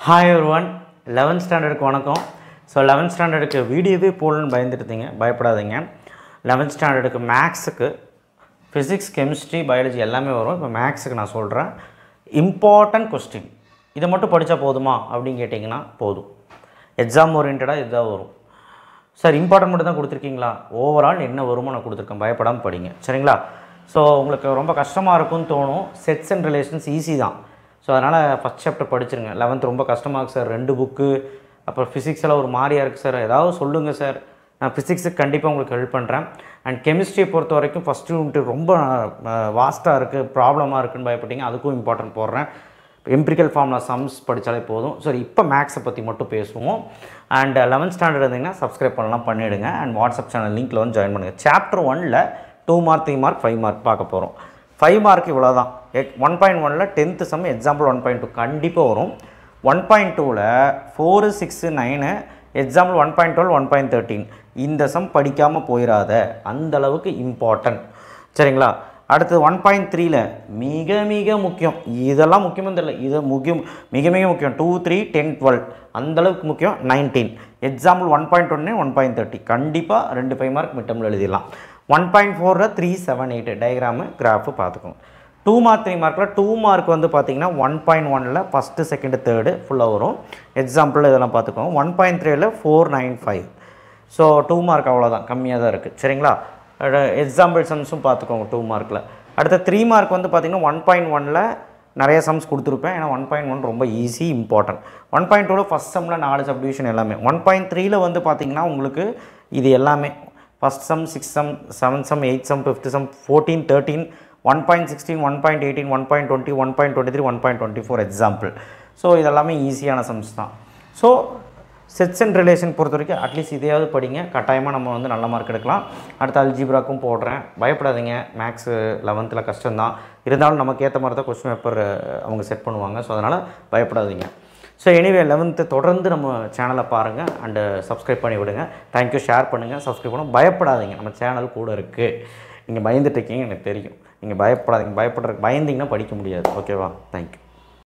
Hi everyone, 11th standard வணக்கம். So 11th standardக்கு வீடியோவே போடணும்னு பயந்துட்டீங்க, பயப்படாதீங்க. 11th standardக்கு மேக்ஸுக்கு physics, chemistry, biology எல்லாமே வரும். இப்போ மேக்ஸுக்கு நான் சொல்கிறேன். இம்பார்ட்டன்ட் கொஸ்டின் இதை மட்டும் படித்தா போதுமா அப்படின்னு கேட்டிங்கன்னா போதும். எக்ஸாம் ஓரியன்டாக இதுதான் வரும். சார் இம்பார்ட்டன்ட் மட்டும் தான் கொடுத்துருக்கீங்களா? ஓவரால் என்ன வருமோ நான் கொடுத்துருக்கேன், பயப்படாமல் படிங்க சரிங்களா? ஸோ உங்களுக்கு ரொம்ப கஷ்டமாக இருக்கும்னு தோணும். செட்ஸ் அண்ட் ரிலேஷன்ஸ் ஈஸி தான். ஸோ அதனால் ஃபஸ்ட் சாப்டர் படிச்சிருங்க. 11th ரொம்ப கஷ்டமாக இருக்குது சார், 2 புக்கு, அப்புறம் ஃபிசிக்ஸ் எல்லாம் ஒரு மாதிரியாக இருக்குது சார், ஏதாவது சொல்லுங்கள் சார். நான் ஃபிசிக்ஸுக்கு கண்டிப்பாக உங்களுக்கு ஹெல்ப் பண்ணுறேன். அண்ட் கெமிஸ்ட்ரியை பொறுத்த வரைக்கும் ஃபஸ்ட்டு யூனிட் ரொம்ப வாஸ்ட்டாக இருக்குது, ப்ராப்ளமாக இருக்குதுன்னு பயப்பட்டீங்க, அதுக்கும் இம்பார்ட்டன்ட் போடுறேன். எம்பிரிக்கல் ஃபார்முலா சம்ஸ் படித்தாலே போதும். சரி, இப்போ மேக்ஸை பற்றி மட்டும் பேசுவோம். அண்ட் 11th ஸ்டாண்டர்ட் இருந்தீங்கன்னா சப்ஸ்கிரைப் பண்ணலாம், பண்ணிவிடுங்க. அண்ட் வாட்ஸ்அப் சேனல் லிங்க்கில் வந்து ஜாயின் பண்ணுங்கள். சாப்டர் 1ல் 2 மார்க் 3 மார்க் 5 மார்க் பார்க்க போகிறோம். 5 மார்க் இவ்வளோ தான். 1.1ல் 10th சம் எக்ஸாம்பிள் 1.2 கண்டிப்பாக வரும். 1.2ல் 4, 6, 9 எக்ஸாம்பிள் 1.12, 1.13 இந்த சம் படிக்காமல் போயிடாத, அந்தளவுக்கு இம்பார்ட்டன்ட் சரிங்களா? அடுத்து 1.3ல் மிக மிக முக்கியம், இதெல்லாம் முக்கியமாக தெரியல, இது மிக மிக முக்கியம். 2, 3, 10, 12 அந்தளவுக்கு முக்கியம். 19 எக்ஸாம்பிள் 1.1, 1.30 கண்டிப்பாக 2 5 மார்க் மிட்டமில் எழுதிடலாம். 1.4ல் 3, 7, 8 டயக்ராமு கிராஃபு பார்த்துக்கோங்க. 2 மார்க் 3 மார்க்கில் 2 மார்க் வந்து பார்த்திங்கன்னா 1.1ல் ஃபஸ்ட்டு செகண்டு தேர்டு ஃபுல்லாக வரும். எக்ஸாம்பிள் இதெல்லாம் பார்த்துக்கோங்க. 1.3ல் 4, 9, 5 ஸோ 2 மார்க் அவ்வளோதான், கம்மியாக தான் இருக்குது சரிங்களா? எக்ஸாம்பிள் சம்ஸும் பார்த்துக்கோங்க 2 மார்க்கில். அடுத்த 3 மார்க் வந்து பார்த்திங்கன்னா 1.1ல் நிறைய சம்ஸ் கொடுத்துருப்பேன், ஏன்னா 1.1 ரொம்ப ஈஸி இம்பார்ட்டன்ட். 1.2ல் ஃபஸ்ட் சம்மில் 4 சப்டிவிஷன் எல்லாமே. 1.3ல் வந்து பார்த்திங்கன்னா உங்களுக்கு இது எல்லாமே first sum, 6 sum, 7 sum, 8 sum, 5th sum, 14, 13, 1.16, 1.18, 1.20, 1.23, 1.24 example. So இதெல்லாமே ஈஸியான சம்ஸ் தான். ஸோ செட்ஸ் அண்ட் ரிலேஷன் பொறுத்த வரைக்கும் அட்லீஸ்ட் இதையாவது படிங்க, கட்டாயமாக நம்ம வந்து நல்ல மார்க் எடுக்கலாம். அடுத்த அல்ஜிப்ராக்கும் போடுறேன், பயப்படாதீங்க. மேக்ஸு 11th கஷ்டம்தான், இருந்தாலும் நமக்கு ஏற்ற மாதிரி தான் கொஸ்டின் பேப்பர் அவங்க செட் பண்ணுவாங்க. ஸோ அதனால் பயப்படாதீங்க. ஸோ எனிவே 11th தொடர்ந்து நம்ம சேனலை பாருங்கள் அண்டு சப்ஸ்கிரைப் பண்ணி விடுங்க. தேங்க்யூ. ஷேர் பண்ணுங்கள், சப்ஸ்கிரைப் பண்ணுங்கள். பயப்படாதீங்க, நம்ம சேனல் கூட இருக்குது. நீங்கள் பயந்துட்டு இருக்கீங்க எனக்கு தெரியும், நீங்கள் பயப்படாதீங்க. பயந்தீங்கன்னா படிக்க முடியாது. ஓகேவா? தேங்க்யூ.